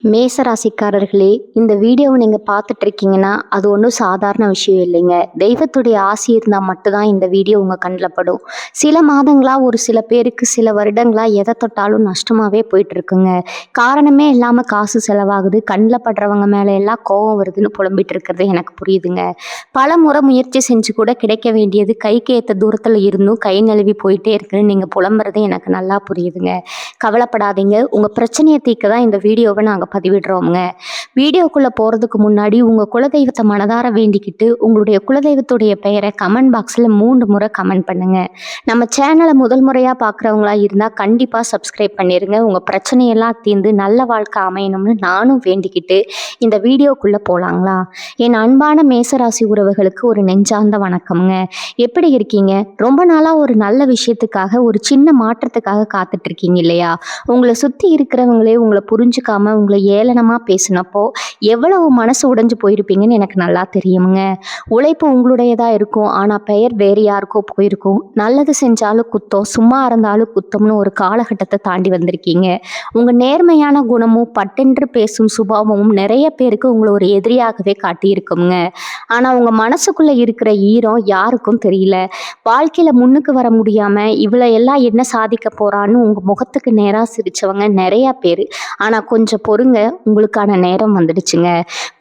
மேசராசிக்காரர்களே, இந்த வீடியோவை நீங்கள் பார்த்துட்டு இருக்கீங்கன்னா அது ஒன்றும் சாதாரண விஷயம் இல்லைங்க. தெய்வத்துடைய ஆசி இருந்தால் மட்டும்தான் இந்த வீடியோ உங்கள் கண்ணில் படும். சில மாதங்களாக ஒரு சில பேருக்கு சில வருடங்களாக எதை தொட்டாலும் நஷ்டமாகவே போயிட்டுருக்குங்க. காரணமே இல்லாமல் காசு செலவாகுது, கண்ணில் படுறவங்க மேலே எல்லாம் கோபம் வருதுன்னு புலம்பிட்டு இருக்கிறது எனக்கு புரியுதுங்க. பல முறை முயற்சி செஞ்சு கூட கிடைக்க வேண்டியது கைக்கு ஏற்ற தூரத்தில் இருந்தும் கை நழுவி போயிட்டே இருக்குன்னு நீங்கள் புலம்புறது எனக்கு நல்லா புரியுதுங்க. கவலைப்படாதீங்க, உங்கள் பிரச்சனையை தீர்க்க தான் இந்த வீடியோவை நாங்கள் பதிவிடுறோங்க. வீடியோக்குள்ளே போகிறதுக்கு முன்னாடி உங்கள் குலதெய்வத்தை மனதார வேண்டிக்கிட்டு உங்களுடைய குலதெய்வத்துடைய பெயரை கமெண்ட் பாக்ஸில் 3 முறை கமெண்ட் பண்ணுங்கள். நம்ம சேனலை முதல் முறையாக பார்க்குறவங்களா இருந்தால் கண்டிப்பாக சப்ஸ்கிரைப் பண்ணிடுங்க. உங்கள் பிரச்சனையெல்லாம் தீர்ந்து நல்ல வாழ்க்கை அமையணும்னு நானும் வேண்டிக்கிட்டு இந்த வீடியோக்குள்ளே போகலாங்களா? என் அன்பான மேசராசி உறவுகளுக்கு ஒரு நெஞ்சார்ந்த வணக்கம்ங்க. எப்படி இருக்கீங்க? ரொம்ப நாளாக ஒரு நல்ல விஷயத்துக்காக, ஒரு சின்ன மாற்றத்துக்காக காத்துட்ருக்கீங்க இல்லையா? உங்களை சுற்றி இருக்கிறவங்களே உங்களை புரிஞ்சுக்காம உங்களை ஏளனமாக பேசினப்போ எவ்வளவு மனசு உடைஞ்சு போயிருப்பீங்கன்னு எனக்கு நல்லா தெரியுங்க. உழைப்பு உங்களுடையதாக இருக்கும், ஆனால் பெயர் வேறு யாருக்கோ போயிருக்கும். நல்லது செஞ்சாலும் குத்தம், சும்மா இருந்தாலும் குத்தம்னு ஒரு காலகட்டத்தை தாண்டி வந்திருக்கீங்க. உங்கள் நேர்மையான குணமும் பட்டென்று பேசும் சுபாவமும் நிறைய பேருக்கு உங்களை ஒரு எதிரியாகவே காட்டியிருக்குங்க. ஆனால் உங்கள் மனசுக்குள்ளே இருக்கிற ஈரம் யாருக்கும் தெரியல. வாழ்க்கையில் முன்னுக்கு வர முடியாமல் இவ்வளோ எல்லாம் என்ன சாதிக்க போகிறான்னு உங்கள் முகத்துக்கு நேராக சிரித்தவங்க நிறையா பேர். ஆனால் கொஞ்சம் பொறுங்க, உங்களுக்கான நேரம் வந்துடுச்சுங்க.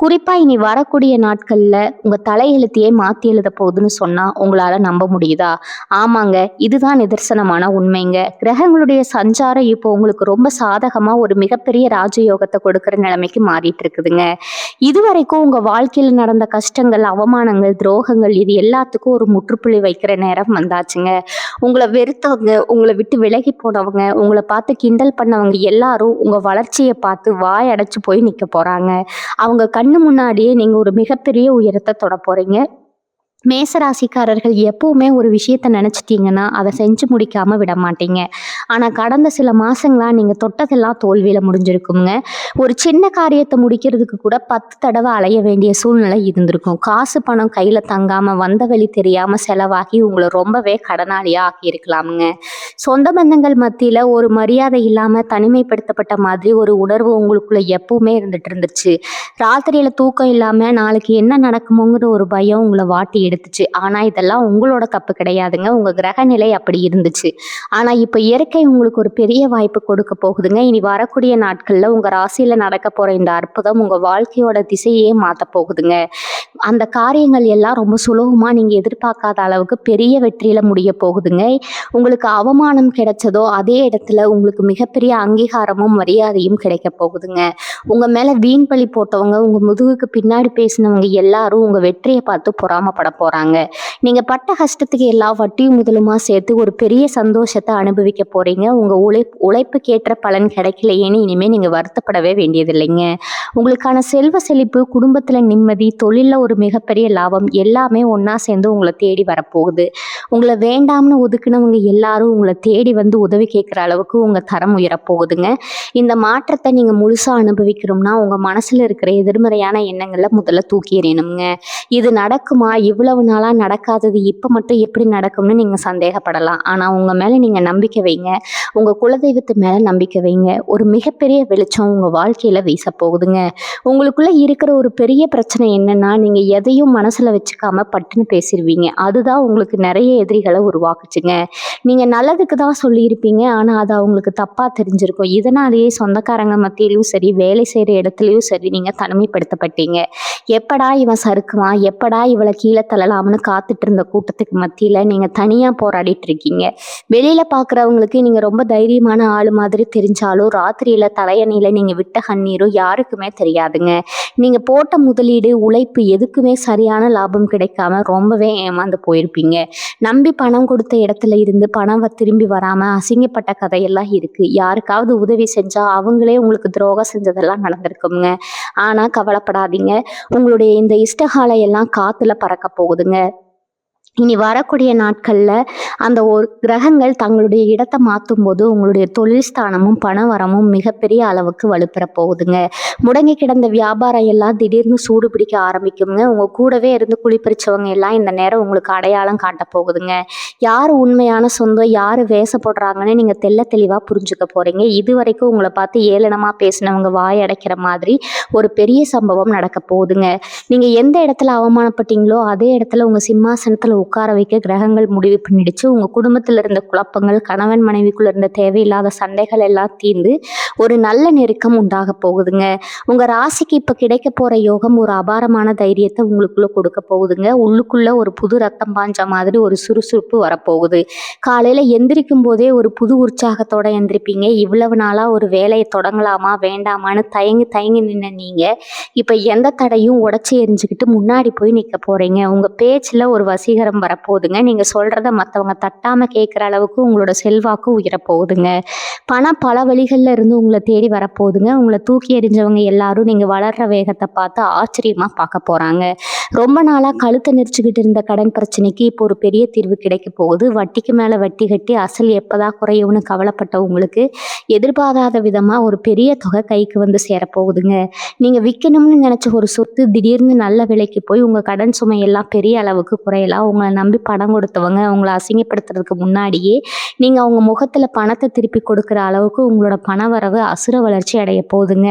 குறிப்பாக இனி வரக்கூடிய நாட்களில் உங்கள் தலையெழுத்தையே மாற்றி எழுத போகுதுன்னு சொன்னால் உங்களால் நம்ப முடியுதா? ஆமாங்க, இதுதான் நிதர்சனமான உண்மைங்க. கிரகங்களுடைய சஞ்சாரம் இப்போ உங்களுக்கு ரொம்ப சாதகமாக ஒரு மிகப்பெரிய ராஜயோகத்தை கொடுக்குற நிலைமைக்கு மாறிட்டு இருக்குதுங்க. இதுவரைக்கும் உங்கள் வாழ்க்கையில் நடந்த கஷ்டங்கள், அவமானங்கள், துரோகங்கள் இது எல்லாத்துக்கும் ஒரு முற்றுப்புள்ளி வைக்கிற நேரம் வந்தாச்சுங்க. உங்களை வெறுத்தவங்க, உங்களை விட்டு விலகி போனவங்க, உங்களை பார்த்து கிண்டல் பண்ணவங்க எல்லாரும் உங்கள் வளர்ச்சியை பார்த்து வாய் அடைச்சு போய் நிற்க போகிறாங்க. அவங்க கண்ணு முன்னாடியே நீங்கள் ஒரு மிகப்பெரிய உயரத்தை தொட போகிறீங்க. மேசராசிக்காரர்கள் எப்பவுமே ஒரு விஷயத்த நினச்சிட்டிங்கன்னா அதை செஞ்சு முடிக்காமல் விட மாட்டீங்க. ஆனால் கடந்த சில மாதங்களாக நீங்கள் தொட்டதெல்லாம் தோல்வியில் முடிஞ்சிருக்குங்க. ஒரு சின்ன காரியத்தை முடிக்கிறதுக்கு கூட 10 தடவை அலைய வேண்டிய சூழ்நிலை இருந்திருக்கும். காசு பணம் கையில் தங்காமல் வந்த வழி தெரியாமல் செலவாகி உங்களை ரொம்பவே கடனாளியாக ஆக்கியிருக்கலாமுங்க. சொந்த பந்தங்கள் மத்தியில் ஒரு மரியாதை இல்லாமல் தனிமைப்படுத்தப்பட்ட மாதிரி ஒரு உணர்வு உங்களுக்குள்ளே எப்பவுமே இருந்துட்டு இருந்துச்சு. ராத்திரியில் தூக்கம் இல்லாமல் நாளைக்கு என்ன நடக்குமோங்கிற ஒரு பயம் உங்களை வாட்டி எடுத்துச்சு. ஆனால் இதெல்லாம் உங்களோட தப்பு கிடையாதுங்க, உங்கள் கிரக நிலை அப்படி இருந்துச்சு. ஆனால் இப்போ இயற்கை உங்களுக்கு ஒரு பெரிய வாய்ப்பு கொடுக்க போகுதுங்க. இனி வரக்கூடிய நாட்களில் உங்கள் ராசியில் நடக்க போகிற இந்த அற்புதம் உங்கள் வாழ்க்கையோட திசையே மாற்ற போகுதுங்க. அந்த காரியங்கள் எல்லாம் ரொம்ப சுலபமாக நீங்கள் எதிர்பார்க்காத அளவுக்கு பெரிய வெற்றியில் முடிய போகுதுங்க. உங்களுக்கு அவமானம் கிடைச்சதோ அதே இடத்துல உங்களுக்கு மிகப்பெரிய அங்கீகாரமும் மரியாதையும் கிடைக்க போகுதுங்க. உங்கள் மேலே வீண் பழி போட்டவங்க, உங்கள் முதுகுக்கு பின்னாடி பேசினவங்க எல்லாரும் உங்கள் வெற்றியை பார்த்து பொறாமப்பட போகிறாங்க. நீங்கள் பட்ட கஷ்டத்துக்கு எல்லா வட்டியும் முதலுமா சேர்த்து ஒரு பெரிய சந்தோஷத்தை அனுபவிக்க போகிறீங்க. உங்கள் உழைப்புக்கேற்ற பலன் கிடைக்கலையேன்னு இனிமேல் நீங்கள் வருத்தப்படவே வேண்டியதில்லைங்க. உங்களுக்கான செல்வ செழிப்பு, குடும்பத்தில் நிம்மதி, தொழிலில் ஒரு மிகப்பெரிய லாபம் எல்லாமே ஒன்றா சேர்ந்து உங்களை தேடி வரப்போகுது. உங்களை வேண்டாம்னு ஒதுக்குனவங்க எல்லாரும் உங்களை தேடி வந்து உதவி கேட்குற அளவுக்கு உங்கள் தரம் உயரப்போகுதுங்க. இந்த மாற்றத்தை நீங்கள் முழுசாக அனுபவிக்கணும்னா உங்கள் மனசில் இருக்கிற எதிர்மறையான எண்ணங்களை முதல்ல தூக்கி எறியணுங்க. இது நடக்குமா? இவ்வளவு நாளாக நடக்காதது இப்போ மட்டும் எப்படி நடக்கும்னு நீங்கள் சந்தேகப்படலாம். ஆனால் உங்கள் மேலே நீங்கள் நம்பிக்கை வைங்க, உங்கள் குலதெய்வத்து மேலே நம்பிக்கை வைங்க. ஒரு மிகப்பெரிய வெளிச்சம் உங்கள் வாழ்க்கையில் வீச போகுதுங்க. உங்களுக்குள்ளே இருக்கிற ஒரு பெரிய பிரச்சனை என்னன்னா, நீங்கள் எதையும் மனசில் வச்சுக்காம பட்டுன்னு பேசிடுவீங்க. அதுதான் உங்களுக்கு நிறைய எதிரிகளை உருவாக்குச்சுங்க. நீங்கள் நல்லதுக்கு தான் சொல்லியிருப்பீங்க, ஆனால் அது அவங்களுக்கு தப்பாக தெரிஞ்சிருக்கும். இதனாலேயே சொந்தக்காரங்க மத்தியிலும் சரி, வேலை செய்கிற இடத்துலையும் சரி நீங்கள் தனிமைப்படுத்தப்பட்டீங்க. எப்படா இவன் சறுக்குவான், எப்படா இவளை கீழே தள்ளலாம்னு காத்துட்டு இருந்த கூட்டத்துக்கு மத்தியில் நீங்கள் தனியாக போராடிட்டு இருக்கீங்க. வெளியில் பார்க்குறவங்களுக்கு நீங்கள் ரொம்ப தைரியமான ஆள் மாதிரி தெரிஞ்சாலும் ராத்திரியில் தலையணையில் நீங்கள் விட்ட கண்ணீரும் யாருக்குமே தெரியாதுங்க. நீங்கள் போட்ட முதலீடு, உழைப்பு எதுக்குமே சரியான லாபம் கிடைக்காம ரொம்பவே ஏமாந்து போயிருப்பீங்க. நம்பி பணம் கொடுத்த இடத்துல இருந்து பணம் திரும்பி வராமல் அசிங்கப்பட்ட கதையெல்லாம் இருக்குது. யாருக்காவது உதவி செஞ்சால் அவங்களே உங்களுக்கு துரோகம் செஞ்சதெல்லாம் நடந்திருக்குங்க. ஆனால் கவலைப்படாதீங்க, உங்களுடைய இந்த இஷ்டகாலையெல்லாம் காற்றுல பறக்க போகுதுங்க. இனி வரக்கூடிய நாட்கள்ல அந்த ஒரு கிரகங்கள் தங்களுடைய இடத்த மாத்தும்போது உங்களுடைய தொழில் ஸ்தானமும் பணவரமும் மிகப்பெரிய அளவுக்கு வலுப்பெற போகுதுங்க. முடங்கி கிடந்த வியாபாரம் எல்லாம் திடீர்னு சூடு பிடிக்க ஆரம்பிக்குங்க. உங்க கூடவே இருந்து குழிப்பறிச்சவங்க எல்லாம் இந்த நேரம் உங்களுக்கு அடையாளம் காட்ட போகுதுங்க. யாரு உண்மையான சொந்தம், யாரு வேஷப்படுறாங்கன்னு நீங்க தெளிவா புரிஞ்சுக்க போறீங்க. இதுவரைக்கும் உங்களை பார்த்து ஏளனமா பேசினவங்க வாய் அடைக்கிற மாதிரி ஒரு பெரிய சம்பவம் நடக்க போகுதுங்க. நீங்க எந்த இடத்துல அவமானப்பட்டீங்களோ அதே இடத்துல உங்க சிம்மாசனத்துல உட்கார வைக்க கிரகங்கள் முடிவு பண்ணிடுச்சு. உங்க குடும்பத்துல இருந்த குழப்பங்கள், கணவன் மனைவிக்குள்ள இருந்த தேவையில்லாத சண்டைகள் எல்லாம் தீர்ந்து ஒரு நல்ல நெருக்கம் உண்டாக போகுதுங்க. உங்க ராசிக்கு இப்ப கிடைக்க போற யோகம் ஒரு அபாரமான தைரியத்தை உங்களுக்குள்ள கொடுக்க போகுதுங்க. உள்ளுக்குள்ள ஒரு புது ரத்தம் பாஞ்ச மாதிரி ஒரு சுறுசுறுப்பு வரப்போகுது. காலையில எந்திரிக்கும் போதே ஒரு புது உற்சாகத்தோட எந்திரிப்பீங்க. இவ்வளவு நாளா ஒரு வேலையை தொடங்கலாமா வேண்டாமான்னு தயங்கி தயங்கி நின்ன நீங்க இப்ப எந்த தடையும் உடைச்சி எரிஞ்சுக்கிட்டு முன்னாடி போய் நிக்க போறீங்க. உங்க பேச்சுல ஒரு வசீகரம் வரப்போகுதுங்க. நீங்க சொல்றத மத்தவங்க தட்டாம கேட்கிற அளவுக்கு உங்களோட செல்வாக்கு உயரப்போகுதுங்க. பணம் பல வழிகள்ல இருந்து உங்களை தேடி வரப்போகுதுங்க. உங்களை தூக்கி எறிஞ்சவங்க எல்லாரும் நீங்க வளர்ற வேகத்தை பார்த்து ஆச்சரியமா பார்க்க போறாங்க. ரொம்ப நாளா கழுத்தை நெரிச்சுக்கிட்டு இருந்த கடன் பிரச்சனைக்கு இப்போ ஒரு பெரிய தீர்வு கிடைக்க போகுது. வட்டிக்கு மேல வட்டி கட்டி அசல் எப்பதான் குறையும்னு கவலைப்பட்ட உங்களுக்கு எதிர்பாராத விதமா ஒரு பெரிய தொகை கைக்கு வந்து சேரப்போகுதுங்க. நீங்க விற்கணும்னு நினைச்ச ஒரு சொத்து திடீர்னு நல்ல விலைக்கு போய் உங்க கடன் சுமை எல்லாம் பெரிய அளவுக்கு குறையலாம். உங்களை நம்பி பணம் கொடுத்தவங்க உங்களை அசிங்கப்படுத்துறதுக்கு முன்னாடியே நீங்க அவங்க முகத்துல பணத்தை திருப்பி கொடுக்குற அளவுக்கு உங்களோட பணவரவு அசுர வளர்ச்சி அடைய போகுதுங்க.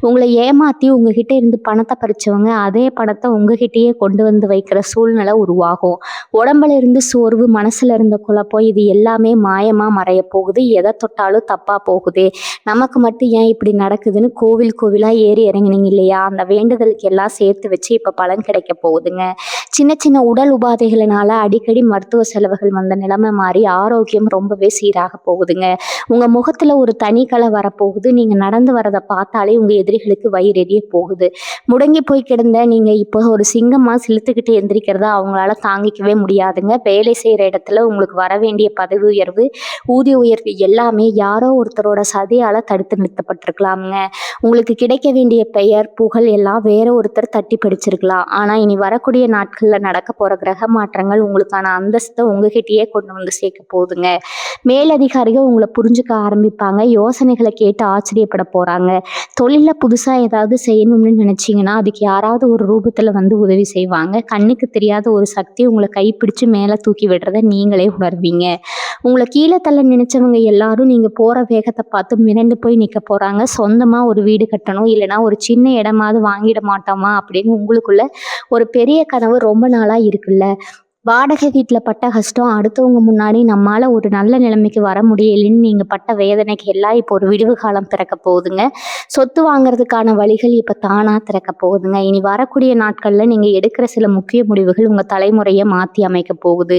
உங்களை ஏமாத்தி உங்ககிட்ட இருந்து பணத்தை பறிச்சவங்க அதே பணத்தை உங்ககிட்டயே கொண்டு வந்து வைக்கிற சூழ்நிலை உருவாகும். உடம்புல இருந்து சோர்வு, மனசுல இருந்த குழப்பம் இது எல்லாமே மாயமா மறைய போகுது. எதை தொட்டாலும் தப்பா போகுது, நமக்கு மட்டும் ஏன் இப்படி நடக்குதுன்னு கோவில் கோவிலா ஏறி இறங்கினீங்க இல்லையா, அந்த வேண்டுதலுக்கு எல்லாம் சேர்த்து வச்சு இப்ப பலன் கிடைக்க போகுதுங்க. சின்ன சின்ன உடல் உபாதைகளினால அடிக்கடி மருத்துவ செலவுகள் வந்த நிலைமை மாறி ஆரோக்கியம் ரொம்பவே சீராக போகுதுங்க. உங்க முகத்துல ஒரு தனி கலை வரப்போகுது. நீங்க நடந்து வரதை பார்த்தாலே உங்க எதிரிகளுக்கு வயிறெறிய போகுது. முடங்கி போய் கிடந்த நீங்க இப்போ ஒரு சிங்கமா சிலுத்துக்கிட்டு எந்திரிக்கிறத அவங்களால தாங்கிக்கவே முடியாதுங்க. வேலை செய்யற இடத்துல உங்களுக்கு வர வேண்டிய பதவி உயர்வு, ஊதிய உயர்வு எல்லாமே யாரோ ஒருத்தரோட சதியால தடுத்து நிறுத்தப்பட்டிருக்கலாமுங்க. உங்களுக்கு கிடைக்க வேண்டிய பெயர், புகழ் எல்லாம் வேற ஒருத்தர் தட்டி பிடிச்சிருக்கலாம். ஆனா இனி வரக்கூடிய நாட்கள்ல நடக்க போற கிரக மாற்றங்கள் உங்களுக்கான அந்தஸ்தை உங்ககிட்டயே கொண்டு வந்து சேர்க்க போகுதுங்க. மேலதிகாரிகள் உங்களை புரிஞ்சுக்க ஆரம்பிப்பாங்க. யோசனைகளை கேட்டு ஆச்சரியப்பட போறாங்க. தொழில புதுசா ஏதாவது செய்யணும்னு நினைச்சீங்கன்னா அதுக்கு யாராவது ஒரு ரூபத்துல வந்து உதவி செய்வாங்க. கண்ணுக்கு தெரியாத ஒரு சக்தி உங்களை கைப்பிடிச்சு மேல தூக்கி விடுறத நீங்களே உணர்வீங்க. உங்களை கீழே தள்ள நினைச்சவங்க எல்லாரும் நீங்க போற வேகத்தை பார்த்து மிரண்டு போய் நிக்க போறாங்க. சொந்தமா ஒரு வீடு கட்டணும், இல்லைன்னா ஒரு சின்ன இடமாவது வாங்கிட மாட்டோமா அப்படின்னு உங்களுக்குள்ள ஒரு பெரிய கனவு ரொம்ப நாளா இருக்குல்ல. வாடகை வீட்டுல பட்ட கஷ்டம், அடுத்தவங்க முன்னாடி நம்மால ஒரு நல்ல நிலைமைக்கு வர முடியலைன்னு நீங்க பட்ட வேதனைக்கு எல்லாம் இப்போ ஒரு விடிவு காலம் திறக்க போகுதுங்க. சொத்து வாங்குறதுக்கான வழிகள் இப்ப தானா திறக்க போகுதுங்க. இனி வரக்கூடிய நாட்கள்ல நீங்க எடுக்கிற சில முக்கிய முடிவுகள் உங்க தலைமுறையை மாத்தி அமைக்க போகுது.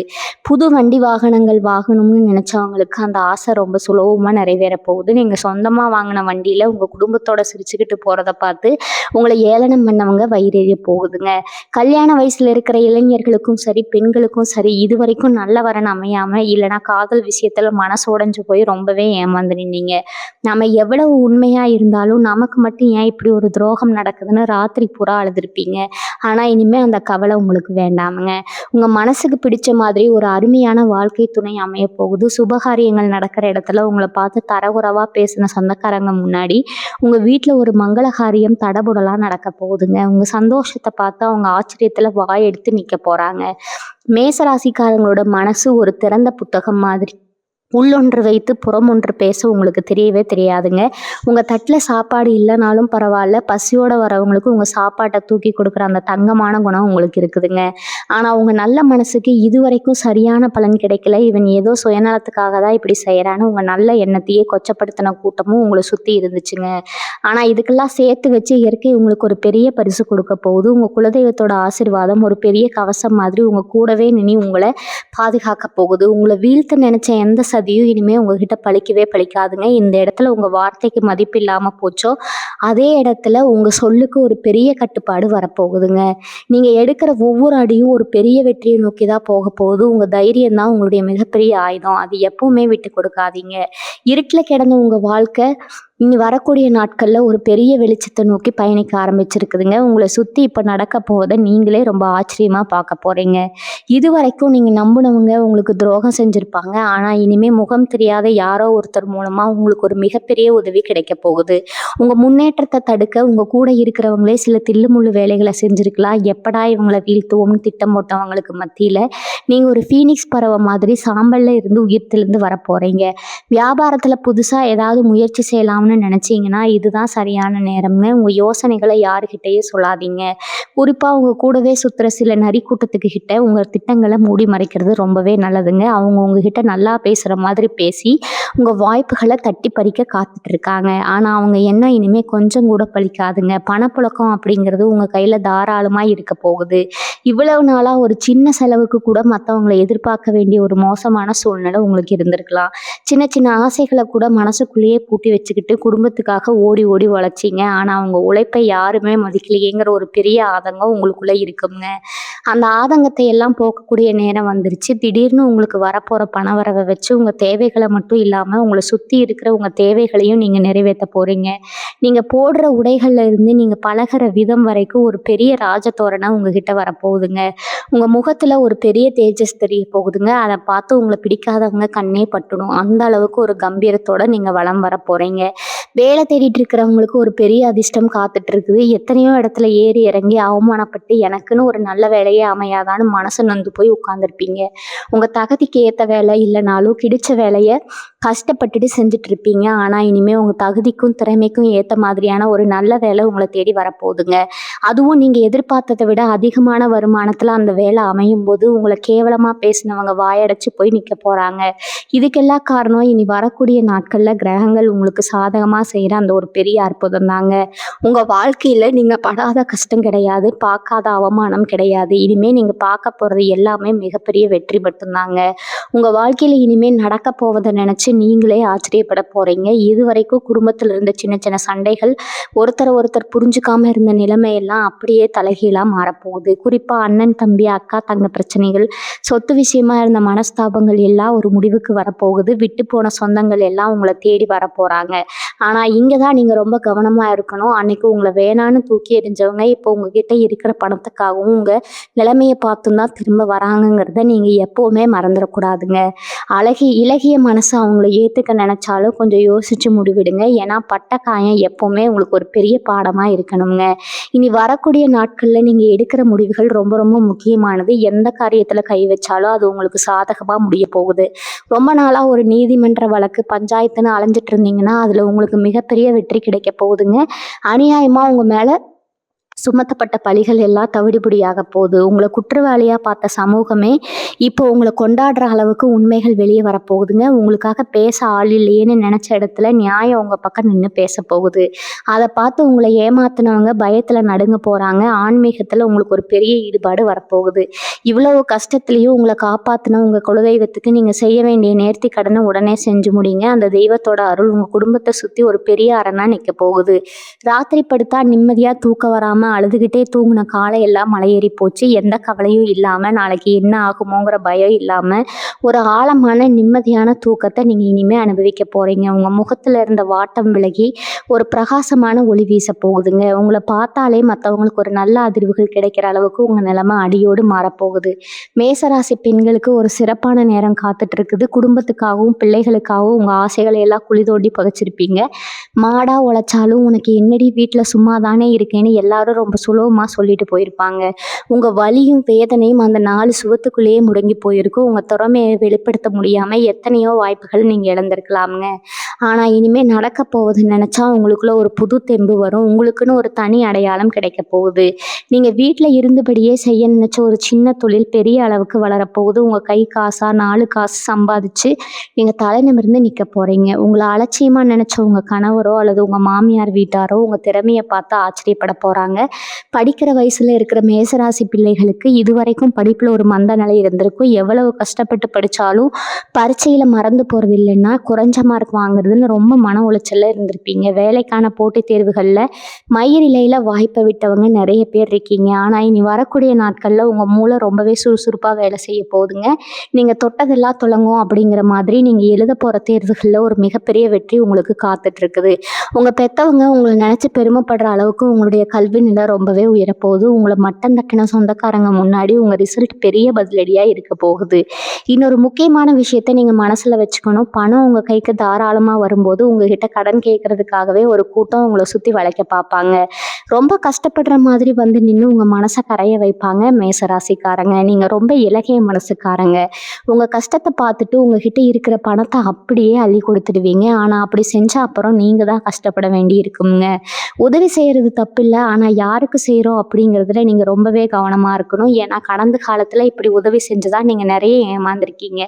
புது வண்டி வாகனங்கள் வாங்கணும்னு நினைச்சவங்களுக்கு அந்த ஆசை ரொம்ப சுலபமா நிறைவேற போகுது. நீங்க சொந்தமா வாங்கின வண்டியில உங்க குடும்பத்தோட சிரிச்சுக்கிட்டு போறத பார்த்து உங்களை ஏளனம் பண்ணவங்க வயிறெறிய போகுதுங்க. கல்யாண வயசுல இருக்கிற இளைஞர்களுக்கும் சரி, பெண்களுக்கும் சரி, இது வரைக்கும் நல்ல வரன் அமையாம இல்லைன்னா காதல் விஷயத்துல மனசு உடைஞ்சு போய் ரொம்பவே ஏமாந்து நின்னீங்க. நம்ம எவ்வளவு உண்மையா இருந்தாலும் நமக்கு மட்டும் ஏன் இப்படி ஒரு துரோகம் நடக்குதுன்னு ராத்திரி பூரா அழுதுருப்பீங்க. ஆனா இனிமே அந்த கவலை உங்களுக்கு வேண்டாமுங்க. உங்க மனசுக்கு பிடிச்ச மாதிரி ஒரு அருமையான வாழ்க்கை துணை அமைய போகுது. சுபகாரியங்கள் நடக்கிற இடத்துல உங்களை பார்த்து தரகுறவா பேசின சொந்தக்காரங்க முன்னாடி உங்க வீட்டுல ஒரு மங்களகாரியம் தடபுடலாம் நடக்க போகுதுங்க. உங்க சந்தோஷத்தை பார்த்து அவங்க ஆச்சரியத்துல வாய் எடுத்து நிக்க போறாங்க. மேசராசிக்காரங்களோட மனசு ஒரு திறந்த புத்தகம் மாதிரி. உள்ளொன்று வைத்து புறம் ஒன்று பேச உங்களுக்கு தெரியவே தெரியாதுங்க. உங்கள் தட்டில் சாப்பாடு இல்லைனாலும் பரவாயில்ல, பசியோடு வரவங்களுக்கு உங்கள் சாப்பாட்டை தூக்கி கொடுக்குற அந்த தங்கமான குணம் உங்களுக்கு இருக்குதுங்க. ஆனால் உங்கள் நல்ல மனசுக்கு இது வரைக்கும் சரியான பலன் கிடைக்கல, இவன் ஏதோ சுயநலத்துக்காக தான் இப்படி செய்கிறான்னு உங்கள் நல்ல எண்ணத்தையே கொச்சப்படுத்தின கூட்டமும் உங்களை சுற்றி இருந்துச்சுங்க. ஆனால் இதுக்கெல்லாம் சேர்த்து வச்சு இயற்கை உங்களுக்கு ஒரு பெரிய பரிசு கொடுக்க போகுது. உங்கள் குலதெய்வத்தோட ஆசீர்வாதம் ஒரு பெரிய கவசம் மாதிரி உங்கள் கூடவே நின்று உங்களை பாதுகாக்க போகுது. உங்களை வீழ்த்த நினைச்ச எந்த சதியும் இனிமே உங்ககிட்ட பழிக்கவே பழிக்காதுங்க. இந்த இடத்துல உங்க வார்த்தைக்கு மதிப்பு இல்லாம போச்சோ அதே இடத்துல உங்க சொல்லுக்கு ஒரு பெரிய கட்டுப்பாடு வரப்போகுதுங்க. நீங்க எடுக்கிற ஒவ்வொரு அடியும் ஒரு பெரிய வெற்றியை நோக்கி தான் போக போகுது. உங்க தைரியம் தான் உங்களுடைய மிகப்பெரிய ஆயுதம். அது எப்பவுமே விட்டு கொடுக்காதீங்க. இருட்டுல கிடந்த உங்க வாழ்க்கை இனி வரக்கூடிய நாட்கள்ல ஒரு பெரிய வெளிச்சத்தை நோக்கி பயணிக்க ஆரம்பிச்சிருக்குதுங்க. உங்கள சுத்தி இப்ப நடக்க போவத நீங்களே ரொம்ப ஆச்சரியமா பார்க்க போறீங்க. இதுவரைக்கும் நீங்க நம்புனவங்க உங்களுக்கு துரோகம் செஞ்சிருப்பாங்க. ஆனா இனிமே முகம் தெரியாத யாரோ ஒருத்தர் மூலமா உங்களுக்கு ஒரு மிகப்பெரிய உதவி கிடைக்க போகுது. உங்க முன்னேற்றத்த தடுக்க உங்க கூட இருக்கிறவங்களே சில தில்லுமுள்ளு வேலைகள செஞ்சிருக்கலாம். எப்படா இவங்கள வீழ்த்துவோம்னு திட்டம் போட்டவங்களுக்கு மத்தியில நீங்க ஒரு ஃபீனிக்ஸ் பறவை மாதிரி சாம்பல்ல இருந்து உயிர் தெழுந்து வரப்போறீங்க. வியாபாரத்துல புதுசா ஏதாவது முயற்சி செய்யலாம்னு நினைச்சீங்கன்னா இதுதான் சரியான நேரம்னு உங்க யோசனைகளை யாருகிட்டயும் சொல்லாதீங்க. குறிப்பா உங்க கூடவே சுத்துற சில நரி கூட்டத்துக்கு கிட்ட உங்க திட்டங்களை மூடி மறைக்கிறது ரொம்பவே நல்லதுங்க. அவங்க உங்ககிட்ட நல்லா பேசுற மாதிரி பேசி உங்க வாய்ப்புகளை தட்டி பறிக்க காத்துட்டு இருக்காங்க. ஆனா அவங்க எண்ணம் இனிமே கொஞ்சம் கூட பலிக்காதுங்க. பணப்புழக்கம் அப்படிங்கிறது உங்க கையில தாராளமா இருக்க போகுது. இவ்வளவு நாளா ஒரு சின்ன செலவுக்கு கூட மத்தவங்களை எதிர்பார்க்க வேண்டிய ஒரு மோசமான சூழ்நிலை உங்களுக்கு இருந்திருக்கலாம். சின்ன சின்ன ஆசைகளை கூட மனசுக்குள்ளேயே பூட்டி வச்சுக்கிட்டு குடும்பத்துக்காக ஓடி ஓடி உழைச்சீங்க. ஆனா அவங்க உழைப்பை யாருமே மதிக்கலையேங்கிற ஒரு பெரிய ஆதங்கம் உங்களுக்குள்ள இருக்குங்க. அந்த ஆதங்கத்தை எல்லாம் போக்கக்கூடிய நேரம் வந்துருச்சு. திடீர்னு உங்களுக்கு வரப்போற பணவரவை வச்சு உங்க தேவைகளை மட்டும் இல்லாம உங்களை சுத்தி இருக்கிற உங்க தேவைகளையும் நீங்க நிறைவேற்ற போறீங்க. நீங்க போடுற உடைகள்ல இருந்து நீங்க பழகுற விதம் வரைக்கும் ஒரு பெரிய ராஜதோரணம் உங்ககிட்ட வரப்போகுதுங்க. உங்க முகத்துல ஒரு பெரிய தேஜஸ் தெரிய போகுதுங்க. அதை பார்த்து உங்களை பிடிக்காதவங்க கண்ணே பட்டுடும். அந்த அளவுக்கு ஒரு கம்பீரத்தோட நீங்க வலம் வர போறீங்க. வேலை தேடிட்டு இருக்கிறவங்களுக்கு ஒரு பெரிய அதிர்ஷ்டம் காத்துட்டு இருக்குது. எத்தனையோ இடத்துல ஏறி இறங்கி அவமானப்பட்டு எனக்குன்னு ஒரு நல்ல வேலையே அமையாதான்னு மனசு நொந்து போய் உட்கார்ந்துருப்பீங்க. உங்க தகுதிக்கு ஏத்த வேலை இல்லைனாலும் கிடைச்ச வேலையை கஷ்டப்பட்டுட்டு செஞ்சுட்டு இருப்பீங்க. ஆனா இனிமே உங்க தகுதிக்கும் திறமைக்கும் ஏத்த மாதிரியான ஒரு நல்ல வேலை உங்களை தேடி வரப்போகுதுங்க. அதுவும் நீங்க எதிர்பார்த்ததை விட அதிகமான வருமானத்துல அந்த வேலை அமையும் போது உங்களை கேவலமா பேசினவங்க வாயடைச்சு போய் நிக்க போறாங்க. இதுக்கெல்லாம் காரணம் இனி வரக்கூடிய நாட்கள்ல கிரகங்கள் உங்களுக்கு சாதகமா செய்யற அந்த ஒரு பெரிய அற்புதம் தாங்க. உங்க வாழ்க்கையில நீங்க படாத கஷ்டம் கிடையாது, பார்க்காத அவமானம் கிடையாது. இனிமே நீங்க பார்க்க போறது எல்லாமே மிகப்பெரிய வெற்றி மட்டும்தாங்க. உங்க வாழ்க்கையில இனிமே நடக்க போவதை நினைச்சு நீங்களே ஆச்சரியப்பட போறீங்க. இதுவரைக்கும் குடும்பத்துல இருந்த சின்ன சின்ன சண்டைகள், ஒருத்தர் புரிஞ்சுக்காம இருந்த நிலைமையெல்லாம் அப்படியே தலைகீழா மாறப்போகுது. குறிப்பா அண்ணன் தம்பி அக்கா தங்க பிரச்சனைகள், சொத்து விஷயமா இருந்த மனஸ்தாபங்கள் எல்லாம் ஒரு முடிவுக்கு வரப்போகுது. விட்டு போன சொந்தங்கள் எல்லாம் உங்களை தேடி வரப்போறாங்க. ஆனா இங்கதான் நீங்க ரொம்ப கவனமா இருக்கணும். அன்னைக்கு உங்களை வேணான்னு தூக்கி எறிஞ்சவங்க இப்போ உங்ககிட்ட இருக்கிற பணத்துக்காகவும் உங்க நிலைமையை பார்த்தும் தான் திரும்ப வராங்கங்கிறத நீங்க எப்பவுமே மறந்துடக்கூடாதுங்க. இலகிய மனசு அவங்கள ஏத்துக்க நினைச்சாலும் கொஞ்சம் யோசிச்சு முடிவிடுங்க. ஏன்னா பட்ட காயம் எப்பவுமே உங்களுக்கு ஒரு பெரிய பாடமா இருக்கணுங்க. இனி வரக்கூடிய நாட்கள்ல நீங்க எடுக்கிற முடிவுகள் ரொம்ப ரொம்ப முக்கியமானது. எந்த காரியத்துல கை வச்சாலும் அது உங்களுக்கு சாதகமா முடிய போகுது. ரொம்ப நாளா ஒரு நீதிமன்ற வழக்கு பஞ்சாயத்துன்னு அலைஞ்சிட்டு இருந்தீங்கன்னா அதுல உங்களுக்கு மிகப்பெரிய வெற்றி கிடைக்க போகுதுங்க. அநியாயமா உங்க மேல சுமத்தப்பட்ட பழிகள் எல்லாம் தவிடுபடியாக போகுது. உங்களை குற்றவாளியா பார்த்த சமூகமே இப்போ உங்களை கொண்டாடுற அளவுக்கு உண்மைகள் வெளியே வரப்போகுதுங்க. உங்களுக்காக பேச ஆள் இல்லையேன்னு நினைச்ச இடத்துல நியாயம் உங்க பக்கம் நின்று பேச போகுது. அதை பார்த்து உங்களை ஏமாத்தினவங்க பயத்துல நடுங்க போறாங்க. ஆன்மீகத்துல உங்களுக்கு ஒரு பெரிய ஈடுபாடு வரப்போகுது. இவ்வளவு கஷ்டத்துலயும் உங்களை காப்பாத்தின உங்க குலதெய்வத்துக்கு நீங்க செய்ய வேண்டிய நேர்த்தி கடனை உடனே செஞ்சு முடிங்க. அந்த தெய்வத்தோட அருள் உங்க குடும்பத்தை சுத்தி ஒரு பெரிய அரணா நிக்க போகுது. ராத்திரி படுத்தா நிம்மதியா தூக்க வராம அழுதுகிட்டே தூங்கின காலையெல்லாம் மலையேறி போச்சு. எந்த கவலையும் இல்லாம நாளைக்கு என்ன ஆகுமோங்கிற பயம் இல்லாம ஒரு ஆழமான நிம்மதியான தூக்கத்தை நீங்க இனிமே அனுபவிக்க போறீங்க. உங்க முகத்துல இருந்த வாட்டம் விலகி ஒரு பிரகாசமான ஒளி வீச போகுதுங்க. உங்களை பார்த்தாலே மற்றவங்களுக்கு ஒரு நல்ல அதிர்வுகள் கிடைக்கிற அளவுக்கு உங்க நிலைமை அடியோடு மாறப்போகுது. மேசராசி பெண்களுக்கு ஒரு சிறப்பான நேரம் காத்துட்டு இருக்குது. குடும்பத்துக்காகவும் பிள்ளைகளுக்காகவும் உங்க ஆசைகளை எல்லாம் குழி தோண்டி புதைச்சிருப்பீங்க. மாடா உழைச்சாலும் உனக்கு என்னடி வீட்டுல சும்மா தானே இருக்கேன்னு எல்லாரும் ரொம்ப சுலபமா சொல்லிட்டு போயிருப்பாங்க. உங்க வலியும் வேதனையும் அந்த 4 சுவத்துக்குள்ளேயே முடங்கி போயிருக்கும். உங்க திறமையை வெளிப்படுத்த முடியாம எத்தனையோ வாய்ப்புகள் நீங்க இழந்திருக்கலாமுங்க. ஆனா இனிமே நடக்க போவதுன்னு நினைச்சா உங்களுக்குள்ள ஒரு புது தெம்பு வரும். உங்களுக்குன்னு ஒரு தனி அடையாளம் கிடைக்க போகுது. நீங்க வீட்டுல இருந்தபடியே செய்ய நினைச்ச ஒரு சின்ன தொழில் பெரிய அளவுக்கு வளரப்போகுது. உங்க கை காசா 4 காசு சம்பாதிச்சு நீங்க தலை நிமிர்ந்து நிக்க போறீங்க. உங்களை அலட்சியமா நினைச்ச உங்க கணவரோ அல்லது உங்க மாமியார் வீட்டாரோ உங்க திறமையை பார்த்து ஆச்சரியப்பட போறாங்க. படிக்கிற வயசுல இருக்கிற மேசராசி பிள்ளைகளுக்கு இதுவரைக்கும் படிப்புல ஒரு மந்த நிலை இருந்திருக்கும். எவ்வளவு கஷ்டப்பட்டு படிச்சாலும் பரீட்சையில மறந்து போறது இல்லைன்னா குறைஞ்ச மார்க் வாங்குறதுன்னு ரொம்ப மன உளைச்சல்ல இருந்திருப்பீங்க. வேலைக்கான போட்டித் தேர்வுகள்ல மயிரிழையில வாய்ப்பை விட்டவங்க நிறைய பேர் இருக்கீங்க. ஆனா இனி வரக்கூடிய நாட்கள்ல உங்க மூளை ரொம்பவே சுறுசுறுப்பா வேலை செய்ய போகுதுங்க. நீங்க தொட்டதெல்லாம் துலங்கும் அப்படிங்கிற மாதிரி நீங்க எழுத போற தேர்வுகள்ல ஒரு மிகப்பெரிய வெற்றி உங்களுக்கு காத்துட்டு இருக்குது. உங்க பெத்தவங்க உங்களை நினைச்சு பெருமைப்படுற அளவுக்கு உங்களுடைய கல்வி நிலை ரொம்பவே உயரப்போகுது. உங்களை மட்டம் தட்டின சொந்தக்காரங்க முன்னாடி உங்க ரிசல்ட் பெரிய பதிலடியா இருக்க போகுது. இன்னொரு முக்கியமான விஷயத்த நீங்க மனசுல வச்சுக்கணும். பணம் உங்க கைக்கு தாராளமா வரும்போது உங்ககிட்ட கடன் கேட்கறதுக்காகவே ஒரு கூட்டம் உங்களை சுத்தி வளைக்க பார்ப்பாங்க. ரொம்ப கஷ்டப்படுற மாதிரி வந்து நின்று உங்க மனசை கரைய வைப்பாங்க மேசராசிக்காரங்க. நீங்க ரொம்ப இலகிய மனசுக்காரங்க. உங்க கஷ்டத்தை பார்த்துட்டு உங்ககிட்ட இருக்கிற பணத்தை அப்படியே அள்ளி கொடுத்துடுவீங்க. ஆனா அப்படி செஞ்ச அப்புறம் நீங்க தான் கஷ்டப்பட வேண்டி இருக்குங்க. உதவி செய்யறது தப்பு இல்லை, ஆனா யாருக்கு செய்யறோம் அப்படிங்கிறதுல நீங்க ரொம்பவே கவனமா இருக்கணும். ஏன்னா கடந்த காலத்துல இப்படி உதவி செஞ்சுதான் நீங்க நிறைய ஏமாந்துருக்கீங்க.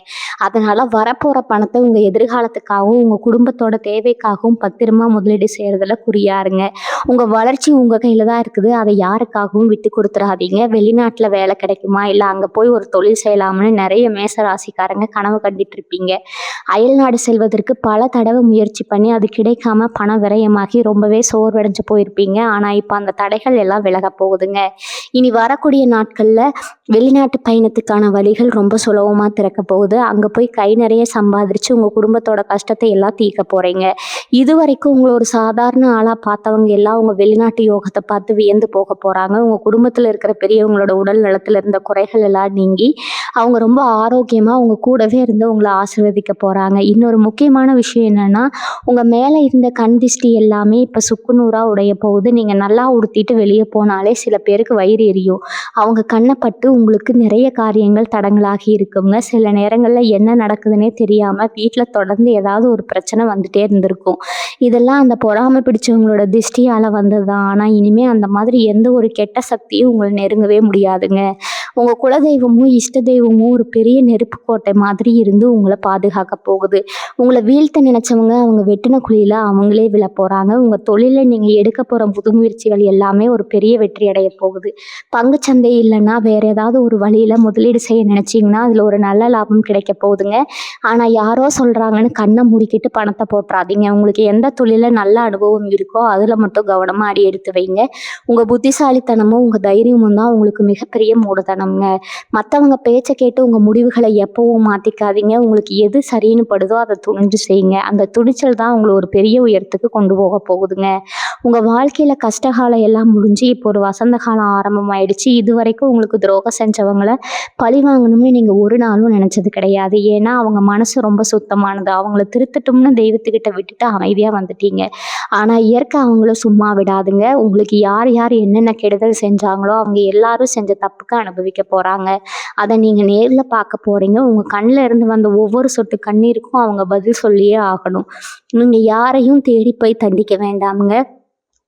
அதனால வரப்போற பணத்தை உங்க எதிர்காலத்துக்காகவும் உங்க குடும்பத்தோட தேவைக்காகவும் பத்திரமா முதலீடு செய்யறதுல குறியாருங்க. உங்க வளர்ச்சி உங்க கையில தான் இருக்குது. அதை யாருக்காகவும் விட்டு கொடுத்துடாதீங்க. வெளிநாட்டுல வேலை கிடைக்குமா இல்ல அங்க போய் ஒரு தொழில் செய்யலாம்னு நிறைய மேசராசிக்காரங்க கனவு கண்டுட்டு இருப்பீங்க. அயல்நாடு செல்வதற்கு பல தடவை முயற்சி பண்ணி அது கிடைக்காம பண விரயமாகி ரொம்பவே சோர்வடைஞ்சு போயிருப்பீங்க. ஆனா இப்ப அந்த தடைகள் எல்லாம் விலக போகுதுங்க. இனி வரக்கூடிய நாட்கள்ல வெளிநாட்டு பயணத்துக்கான வழிகள் ரொம்ப சுலபமா திறக்க போகுது. அங்க போய் கை நிறைய சம்பாதிச்சு உங்க குடும்பத்தோட கஷ்டத்தை எல்லாம் தீர்க்க போறீங்க. இதுவரைக்கும் உங்களை ஒரு சாதாரண ஆளா பார்த்தவங்க எல்லாம் உங்க வெளிநாட்டு யோகத்தை பார்த்து வியந்து போக போறாங்க. உங்க குடும்பத்துல இருக்கிற பெரியவங்களோட உடல் நலத்துல இருந்த குறைகள் எல்லாம் நீங்கி அவங்க ரொம்ப ஆரோக்கியமா உங்க கூடவே இருந்து உங்களை ஆசீர்வதிக்க போறாங்க. இன்னொரு முக்கியமான விஷயம் என்னன்னா, உங்க மேல இருந்த கண் திஷ்டி எல்லாமே இப்ப சுக்குநூறா உடைய போகுது. நீங்க நல்லா உடுத்திட்டு வெளியே போனாலே சில பேருக்கு வயிறு எரியும். அவங்க கண்ணை பட்டு உங்களுக்கு நிறைய காரியங்கள் தடங்களாகி இருக்குங்க. சில நேரங்கள்ல என்ன நடக்குதுன்னே தெரியாம வீட்டுல தொடர்ந்து ஏதாவது ஒரு பிரச்சனை வந்துட்டே இருந்திருக்கும். இதெல்லாம் அந்த பொறாமை பிடிச்சவங்களோட திஷ்டியால வந்ததுதான். ஆனா இனிமே அந்த மாதிரி எந்த ஒரு கெட்ட சக்தியும் உங்களை நெருங்கவே முடியாதுங்க. உங்க குலதெய்வமும் இஷ்ட தெய்வமும் ஒரு பெரிய நெருப்பு கோட்டை மாதிரி இருந்து உங்களை பாதுகாக்க போகுது. உங்களை வீழ்த்த நினைச்சவங்க அவங்க வெட்டின குழியில அவங்களே விழ போறாங்க. உங்க தொழில நீங்க எடுக்க போற புது முயற்சிகள் எல்லாமே ஒரு பெரிய வெற்றி அடைய போகுது. பங்குச்சந்தை இல்லைன்னா வேற ஏதாவது ஒரு வழியில முதலீடு செய்ய நினைச்சீங்கன்னா அதுல ஒரு நல்ல லாபம் கிடைக்க போகுதுங்க. ஆனா யாரோ சொல்றாங்கன்னு கண்ணை மூடிக்கிட்டு பணத்தை போட்டுறாதீங்க. உங்களுக்கு எந்த தொழில நல்ல அனுபவம் இருக்கோ அதுல மட்டும் கவனமா அடி எடுத்து வைங்க. உங்க புத்திசாலித்தனமும் உங்க தைரியமும் தான் உங்களுக்கு மிகப்பெரிய மூடத்தனம்ங்க. மற்றவங்க பேச்சை கேட்டு உங்க முடிவுகளை எப்பவும் மாத்திக்காதீங்க. உங்களுக்கு எது சரின்னு படுதோ அதை துணிஞ்சு செய்யுங்க. அந்த துணிச்சல் தான் உங்களை ஒரு பெரிய உயரத்துக்கு கொண்டு போக போகுதுங்க. உங்க வாழ்க்கையில கஷ்டகாலம் எல்லாம் முடிஞ்சு இப்போ ஒரு வசந்த காலம் ஆரம்பமாயிடுச்சு. இது வரைக்கும் உங்களுக்கு துரோகம் செஞ்சவங்களை பழி வாங்கணும்னு நீங்க ஒரு நாளும் நினைச்சது கிடையாது. ஏன்னா அவங்க மனசு ரொம்ப சுத்தமானது. அவங்கள திருத்தட்டும்னு தெய்வத்துக்கிட்ட விட்டுட்டு அமைதியா வந்துட்டீங்க. ஆனா இயற்கை அவங்கள சும்மா விடாதுங்க. உங்களுக்கு யார் யார் என்னென்ன கெடுதல் செஞ்சாங்களோ அவங்க எல்லாரும் செஞ்ச தப்புக்கு அனுபவிக்க போறாங்க. அதை நீங்க நேர்ல பார்க்க போறீங்க. உங்க கண்ணுல இருந்து வந்த ஒவ்வொரு சொட்டு கண்ணீருக்கும் அவங்க பதில் சொல்லியே ஆகணும். நீங்க யாரையும் தேடி போய் தண்டிக்க வேண்டாமுங்க.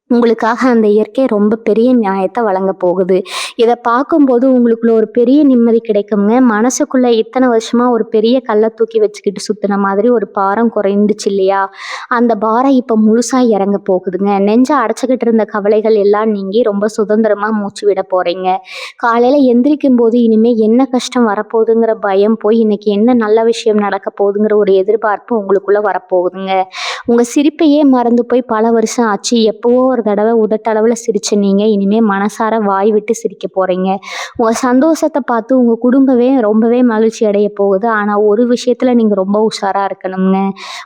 உங்களுக்காக அந்த இயற்கை ரொம்ப பெரிய நியாயத்தை வழங்க போகுது. இதை பார்க்கும்போது உங்களுக்குள்ள ஒரு பெரிய நிம்மதி கிடைக்குங்க. மனசுக்குள்ள இத்தனை வருஷமா ஒரு பெரிய கல்லை தூக்கி வச்சுக்கிட்டு சுத்தின மாதிரி ஒரு பாரம் குறைந்துச்சு இல்லையா? அந்த பாரம் இப்ப முழுசா இறங்க போகுதுங்க. நெஞ்ச அடைச்சுக்கிட்டு இருந்த கவலைகள் எல்லாம் நீங்கி ரொம்ப சுதந்திரமா மூச்சு விட போறீங்க. காலையில எந்திரிக்கும் போது இனிமே என்ன கஷ்டம் வரப்போகுதுங்கிற பயம் போய் இன்னைக்கு என்ன நல்ல விஷயம் நடக்க போகுதுங்கிற ஒரு எதிர்பார்ப்பு உங்களுக்குள்ள வரப்போகுதுங்க. உங்க சிரிப்பையே மறந்து போய் பல வருஷம் ஆச்சு. எப்பவோ ஒரு தடவை உதட்டளவுல சிரிச்ச நீங்க இனிமே மனசார வாய் விட்டு சிரிக்க போறீங்க. உங்க சந்தோஷத்தை பார்த்து உங்க குடும்பமே ரொம்பவே மகிழ்ச்சி அடைய போகுது. ஆனா ஒரு விஷயத்துல நீங்க ரொம்ப உஷாரா இருக்கணுங்க.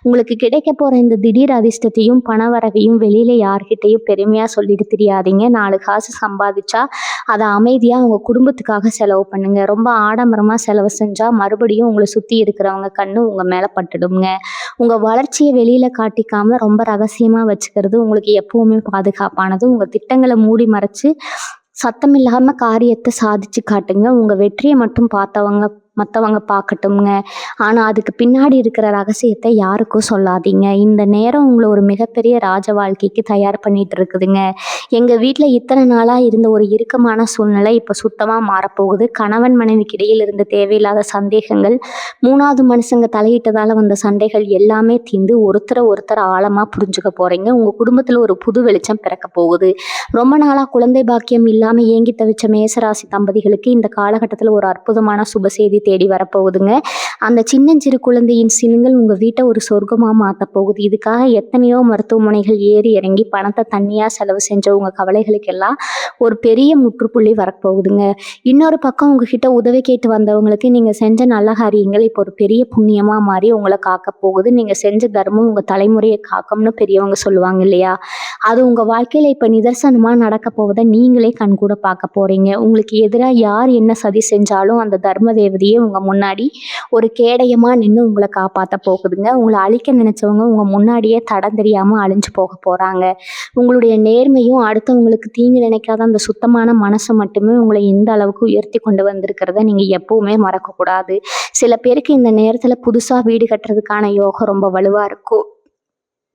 உங்களுக்கு கிடைக்க போற இந்த திடீர் அதிர்ஷ்டத்தையும் பணவரவையும் வெளியில யார்கிட்டையும் பெருமையா சொல்லிட்டு தெரியாதீங்க. 4 காசு சம்பாதிச்சா அதை அமைதியா உங்க குடும்பத்துக்காக செலவு பண்ணுங்க. ரொம்ப ஆடம்பரமா செலவு செஞ்சா மறுபடியும் உங்களை சுத்தி இருக்கிறவங்க கண்ணு உங்க மேல பட்டுடுங்க. உங்க வளர்ச்சியை வெளியில காட்டிக்காம ரொம்ப ரகசியமா வச்சுக்கிறது உங்களுக்கு எப்பவுமே பாதுகாப்பானது. உங்க திட்டங்களை மூடி மறைச்சு சத்தமில்லாம காரியத்தை சாதிச்சு காட்டுங்க. உங்க வெற்றியை மட்டும் பார்த்தவங்க மற்றவங்க பார்க்கட்டும்ங்க. ஆனால் அதுக்கு பின்னாடி இருக்கிற ரகசியத்தை யாருக்கும் சொல்லாதீங்க. இந்த நேரம் உங்களை ஒரு மிகப்பெரிய ராஜ வாழ்க்கைக்கு தயார் பண்ணிட்டு இருக்குதுங்க. எங்கள் வீட்டில் இத்தனை நாளாக இருந்த ஒரு இறுக்கமான சூழ்நிலை இப்போ சுத்தமாக மாறப்போகுது. கணவன் மனைவிக்கு இடையில் இருந்த தேவையில்லாத சந்தேகங்கள், மூணாவது மனுஷங்க தலையிட்டதால் வந்த சண்டைகள் எல்லாமே தீர்ந்து ஒருத்தர் ஆழமாக புரிஞ்சுக்க போகிறீங்க. உங்கள் குடும்பத்தில் ஒரு புது வெளிச்சம் பிறக்க போகுது. ரொம்ப நாளாக குழந்தை பாக்கியம் இல்லாமல் ஏங்கி தவிச்ச மேசராசி தம்பதிகளுக்கு இந்த காலகட்டத்தில் ஒரு அற்புதமான சுப செய்தி தேடி வரப்போகுதுங்க. அந்த சின்னஞ்சிறு குழந்தையின் சினுங்கள் உங்கள் வீட்டை ஒரு சொர்க்கமாக மாற்ற போகுது. இதுக்காக எத்தனையோ மருத்துவமனைகள் ஏறி இறங்கி பணத்தை தண்ணியாக செலவு செஞ்ச உங்கள் கவலைகளுக்கெல்லாம் ஒரு பெரிய முற்றுப்புள்ளி வரப்போகுதுங்க. இன்னொரு பக்கம் உங்ககிட்ட உதவி கேட்டு வந்தவங்களுக்கு நீங்கள் செஞ்ச நல்ல காரியங்கள் இப்போ ஒரு பெரிய புண்ணியமாக மாறி உங்களை காக்க போகுது. நீங்கள் செஞ்ச தர்மம் உங்கள் தலைமுறையை காக்கும்னு பெரியவங்க சொல்லுவாங்க இல்லையா? அது உங்கள் வாழ்க்கையில் இப்போ நிதர்சனமாக நடக்க போவதை நீங்களே கண்கூட பார்க்க போகிறீங்க. உங்களுக்கு எதிராக யார் என்ன சதி செஞ்சாலும் அந்த தர்ம தேவதையே உங்கள் முன்னாடி ஒரு கேடயமாக நின்று உங்களை காப்பாற்ற போகுதுங்க. உங்களை அழிக்க நினைச்சவங்க உங்கள் முன்னாடியே தடம் தெரியாமல் அழிஞ்சு போக போகிறாங்க. உங்களுடைய நேர்மையும் அடுத்தவங்களுக்கு தீங்கு நினைக்காத அந்த சுத்தமான மனசை மட்டுமே உங்களை இந்த அளவுக்கு உயர்த்தி கொண்டு வந்திருக்கிறத நீங்கள் எப்பவுமே மறக்கக்கூடாது. சில பேருக்கு இந்த நேரத்தில் புதுசாக வீடு கட்டுறதுக்கான யோகம் ரொம்ப வலுவாக இருக்கும்.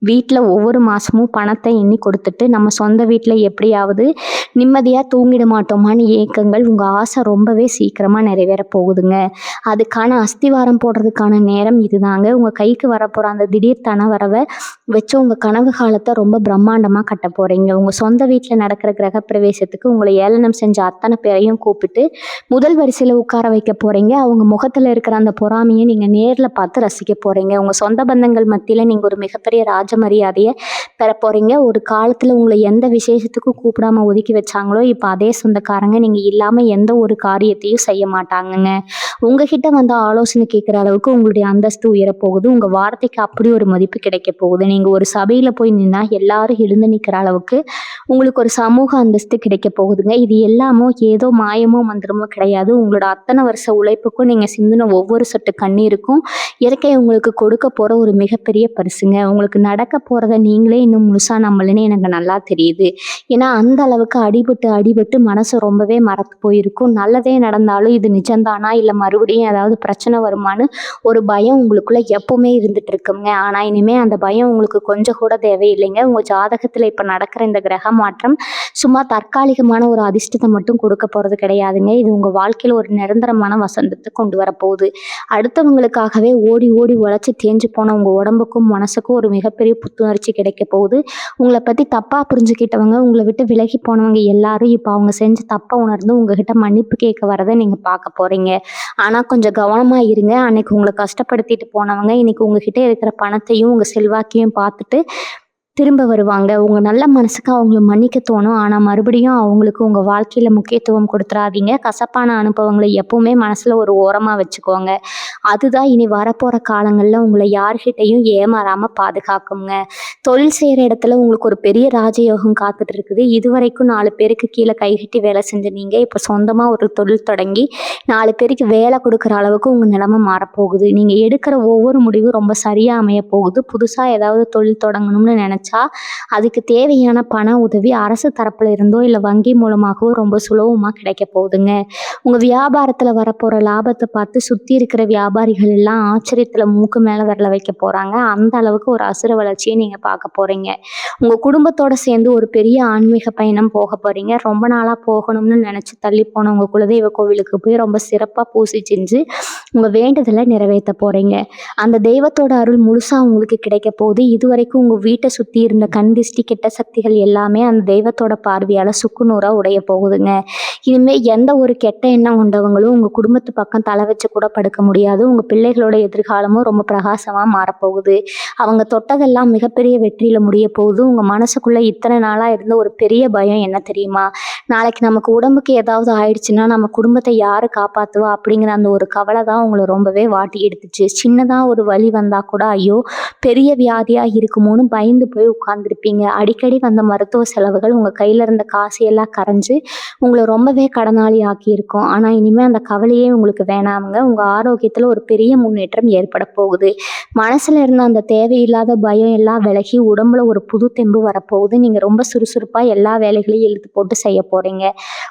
வீட்டில் ஒவ்வொரு மாதமும் பணத்தை எண்ணி கொடுத்துட்டு நம்ம சொந்த வீட்டில் எப்படியாவது நிம்மதியாக தூங்கிட மாட்டோமான்னு ஏக்கங்கள் உங்கள் ஆசை ரொம்பவே சீக்கிரமாக நிறைவேற போகுதுங்க. அதுக்கான அஸ்திவாரம் போடுறதுக்கான நேரம் இதுதாங்க. உங்கள் கைக்கு வரப்போகிற அந்த திடீர் தனவரவை வச்சு உங்கள் கனவு காலத்தை ரொம்ப பிரம்மாண்டமாக கட்ட போகிறீங்க. உங்கள் சொந்த வீட்டில் நடக்கிற கிரகப்பிரவேசத்துக்கு உங்களை ஏளனம் செஞ்ச அத்தனை பேரையும் கூப்பிட்டு முதல் வரிசையில் உட்கார வைக்க போகிறீங்க. அவங்க முகத்தில் இருக்கிற அந்த பொறாமையை நீங்கள் நேரில் பார்த்து ரசிக்க போகிறீங்க. உங்கள் சொந்த பந்தங்கள் மத்தியில் நீங்கள் ஒரு மிகப்பெரிய ராஜ மரியாதையை பெற போகிறீங்க. ஒரு காலத்தில் உங்களை எந்த விசேஷத்துக்கும் கூப்பிடாம ஒதுக்கி வச்சாங்களோ இப்போ அதே சொந்தக்காரங்க நீங்கள் இல்லாமல் எந்த ஒரு காரியத்தையும் செய்ய மாட்டாங்கங்க. உங்ககிட்ட வந்து ஆலோசனை கேட்குற அளவுக்கு உங்களுடைய அந்தஸ்து உயரப்போகுது. உங்கள் வார்த்தைக்கு அப்படி ஒரு மதிப்பு கிடைக்க போகுது. நீங்கள் ஒரு சபையில் போய் நின்னா எல்லாரும் எழுந்து நிற்கிற அளவுக்கு உங்களுக்கு ஒரு சமூக அந்தஸ்து கிடைக்க போகுதுங்க. இது எல்லாமோ ஏதோ மாயமோ மந்திரமோ கிடையாது. உங்களோட அத்தனை வருஷ உழைப்புக்கும் நீங்கள் சிந்தின ஒவ்வொரு சொட்டு கண்ணீருக்கும் இயற்கை உங்களுக்கு கொடுக்க போகிற ஒரு மிகப்பெரிய பரிசுங்க. உங்களுக்கு நடக்க போகிறத நீங்களே இன்னும் முழுசாக நம்பலன்னு எனக்கு நல்லா தெரியுது. ஏன்னா அந்த அளவுக்கு அடிபட்டு மனசு ரொம்பவே மறத்து போயிருக்கும். நல்லதே நடந்தாலும் இது நிஜம்தானா இல்லை மறுபடியும் ஏதாவது பிரச்சனை வருமானு ஒரு பயம் உங்களுக்குள்ள எப்பவுமே இருந்துட்டு இருக்குங்க. ஆனால் இனிமேல் அந்த பயம் உங்களுக்கு கொஞ்சம் கூட தேவையில்லைங்க. உங்கள் ஜாதகத்தில் இப்போ நடக்கிற இந்த கிரக மாற்றம் சும்மா தற்காலிகமான ஒரு அதிர்ஷ்டத்தை மட்டும் கொடுக்க போகிறது கிடையாதுங்க. இது உங்கள் வாழ்க்கையில் ஒரு நிரந்தரமான வசந்தத்தை கொண்டு வரப்போகுது. அடுத்தவங்களுக்காகவே ஓடி உழைச்சி தேஞ்சு போன உங்கள் உடம்புக்கும் மனசுக்கும் ஒரு மிகப்பெரிய புத்துணர்ச்சி கிடைக்க போகுது. உங்களை பற்றி தப்பாக புரிஞ்சுக்கிட்டவங்க, உங்களை விட்டு விலகி போனவங்க எல்லாரும் இப்போ அவங்க செஞ்ச தப்பை உணர்ந்து உங்ககிட்ட மன்னிப்பு கேட்க வரதை நீங்கள் பார்க்க போகிறீங்க. ஆனால் கொஞ்சம் கவனமாக இருங்க. அன்னைக்கு உங்களை கஷ்டப்படுத்திட்டு போனவங்க இன்னைக்கு உங்ககிட்ட இருக்கிற பணத்தையும் உங்கள் செல்வாக்கையும் பார்த்துட்டு திரும்ப வருவாங்க. உங்கள் நல்ல மனசுக்கு அவங்கள மன்னிக்க தோணும். ஆனால் மறுபடியும் அவங்களுக்கு உங்கள் வாழ்க்கையில் முக்கியத்துவம் கொடுத்துறாதீங்க. கசப்பான அனுபவங்களை எப்பவுமே மனசில் ஒரு ஓரமாக வச்சுக்கோங்க. அதுதான் இனி வரப்போகிற காலங்களில் உங்களை யார்கிட்டையும் ஏமாறாமல் பாதுகாக்குங்க. தொழில் செய்கிற இடத்துல உங்களுக்கு ஒரு பெரிய ராஜயோகம் காத்துட்டு இருக்குது. இதுவரைக்கும் 4 பேருக்கு கீழே கைகட்டி வேலை செஞ்ச நீங்கள் இப்போ சொந்தமாக ஒரு தொழில் தொடங்கி 4 பேருக்கு வேலை கொடுக்குற அளவுக்கு உங்கள் நிலைமை மாறப்போகுது. நீங்கள் எடுக்கிற ஒவ்வொரு முடிவும் ரொம்ப சரியாக அமைய போகுது. புதுசாக ஏதாவது தொழில் தொடங்கணும்னு நினச்சா அதுக்கு தேவையான பண உதவி அரசு தரப்புல இருந்தோ இல்லை வங்கி மூலமாகவோ ரொம்ப சுலபமாக கிடைக்க போகுதுங்க. உங்கள் வியாபாரத்தில் வரப்போகிற லாபத்தை பார்த்து சுற்றி இருக்கிற வியாபாரிகள் எல்லாம் ஆச்சரியத்தில் மூக்கு மேலே விரல வைக்க போகிறாங்க. அந்த அளவுக்கு ஒரு அசுர வளர்ச்சியை நீங்கள் பார்க்க போகிறீங்க. உங்கள் குடும்பத்தோடு சேர்ந்து ஒரு பெரிய ஆன்மீக பயணம் போக போகிறீங்க. ரொம்ப நாளாக போகணும்னு நினச்சி தள்ளி போன உங்கள் குலதெய்வ கோவிலுக்கு போய் ரொம்ப சிறப்பாக பூசி செஞ்சு உங்கள் வேண்டுதலை நிறைவேற்ற போகிறீங்க. அந்த தெய்வத்தோட அருள் முழுசாக உங்களுக்கு கிடைக்க போகுது. இதுவரைக்கும் உங்கள் வீட்டை சுற்றி இருந்த கண் திஷ்டி கெட்ட சக்திகள் எல்லாமே அந்த தெய்வத்தோட பார்வையால் சுக்குநூறாக உடைய போகுதுங்க. இனிமேல் எந்த ஒரு கெட்ட எண்ணம் கொண்டவங்களும் உங்கள் குடும்பத்து பக்கம் தலை வச்சு கூட படுக்க முடியாது. உங்கள் பிள்ளைகளோட எதிர்காலமும் ரொம்ப பிரகாசமாக மாறப்போகுது. அவங்க தொட்டதெல்லாம் மிகப்பெரிய வெற்றியில் முடிய போகுது. உங்கள் மனசுக்குள்ளே இத்தனை நாளாக இருந்த ஒரு பெரிய பயம் என்ன தெரியுமா? நாளைக்கு நமக்கு உடம்புக்கு ஏதாவது ஆயிடுச்சுன்னா நம்ம குடும்பத்தை யார் காப்பாற்றுவா அப்படிங்கிற அந்த ஒரு கவலை தான் உங்களை ரொம்பவே வாட்டி எடுத்துச்சு. சின்னதாக ஒரு வலி வந்தால் கூட ஐயோ பெரிய வியாதியாக இருக்குமோன்னு பயந்து போய் போய் உட்கார்ந்துருப்பீங்க. அடிக்கடி வந்த மருத்துவ செலவுகள் உங்க கையில இருந்த காசு எல்லாம் கரைஞ்சு உங்கள ரொம்பவே கடனாளி ஆக்கியிருக்கும். ஆனா இனிமே அந்த கவலையே உங்களுக்கு வேணாமுங்க. உங்க ஆரோக்கியத்துல ஒரு பெரிய முன்னேற்றம் ஏற்பட போகுது. மனசுல இருந்த அந்த தேவையில்லாத பயம் எல்லாம் விலகி உடம்புல ஒரு புது தெம்பு வரப்போகுது. நீங்க ரொம்ப சுறுசுறுப்பா எல்லா வேலைகளையும் இழுத்து போட்டு செய்ய போறீங்க.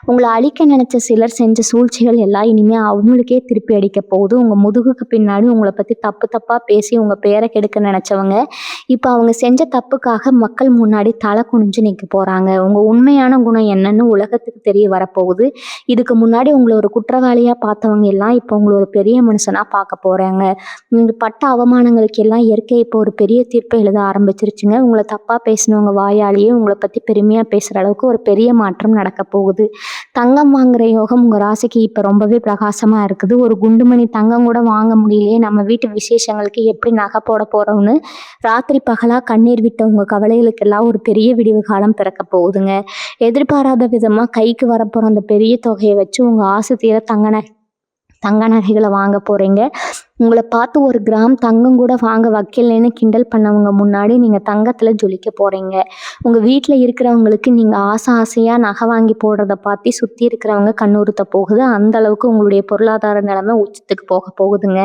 உங்கள அழிக்க நினைச்ச சிலர் செஞ்ச சூழ்ச்சிகள் எல்லாம் இனிமே அவங்களுக்கே திருப்பி அடிக்க போகுது. உங்க முதுகுக்கு பின்னாடி உங்கள பத்தி தப்பு தப்பா பேசி உங்க பேரை கெடுக்க நினைச்சவங்க இப்ப அவங்க செஞ்ச தப்புக்காக மக்கள் முன்னாடி தலை குனிஞ்சு நிக்க போறாங்க. உங்க உண்மையான குணம் என்னன்னு உலகத்துக்கு தெரிய வரப்போகுது. இதுக்கு முன்னாடி உங்களை ஒரு குற்றவாளியா பார்த்தவங்க எல்லாம் இப்ப உங்களை ஒரு பெரிய மனுஷனா பார்க்க போறாங்க. நீங்க பட்ட அவமானங்களுக்கு எல்லாம் இயற்கை இப்போ ஒரு பெரிய தீர்ப்பை எழுத ஆரம்பிச்சிருச்சுங்க. உங்களை தப்பா பேசினவங்க வாயாலேயே உங்களை பத்தி பெருமையா பேசுற அளவுக்கு ஒரு பெரிய மாற்றம் நடக்க போகுது. தங்கம் வாங்குற யோகம் உங்க ராசிக்கு இப்ப ரொம்பவே பிரகாசமா இருக்குது. ஒரு குண்டுமணி தங்கம் கூட வாங்க முடியலையே, நம்ம வீட்டு விசேஷங்களுக்கு எப்படி நகை போட போறோம்னு ராத்திரி பகலா கண்ணீர் விட்ட உங்க கவலைகளுக்கெல்லாம் ஒரு பெரிய விடிவு காலம் பிறக்க போகுதுங்க. எதிர்பாராத விதமா கைக்கு வரப்போற அந்த பெரிய தொகையை வச்சு உங்க ஆசை தீர தங்க நகைகளை வாங்க போறீங்க. உங்களை பார்த்து ஒரு கிராம் தங்கம் கூட வாங்க வைக்கலைன்னு கிண்டல் பண்ணவங்க முன்னாடி நீங்க தங்கத்துல ஜொலிக்க போறீங்க. உங்க வீட்டுல இருக்கிறவங்களுக்கு நீங்க ஆசையா நகை வாங்கி போடுறத பார்த்து சுத்தி இருக்கிறவங்க கண்ணுறுத்த போகுது. அந்த அளவுக்கு உங்களுடைய பொருளாதார நிலைமை உச்சத்துக்கு போக போகுதுங்க.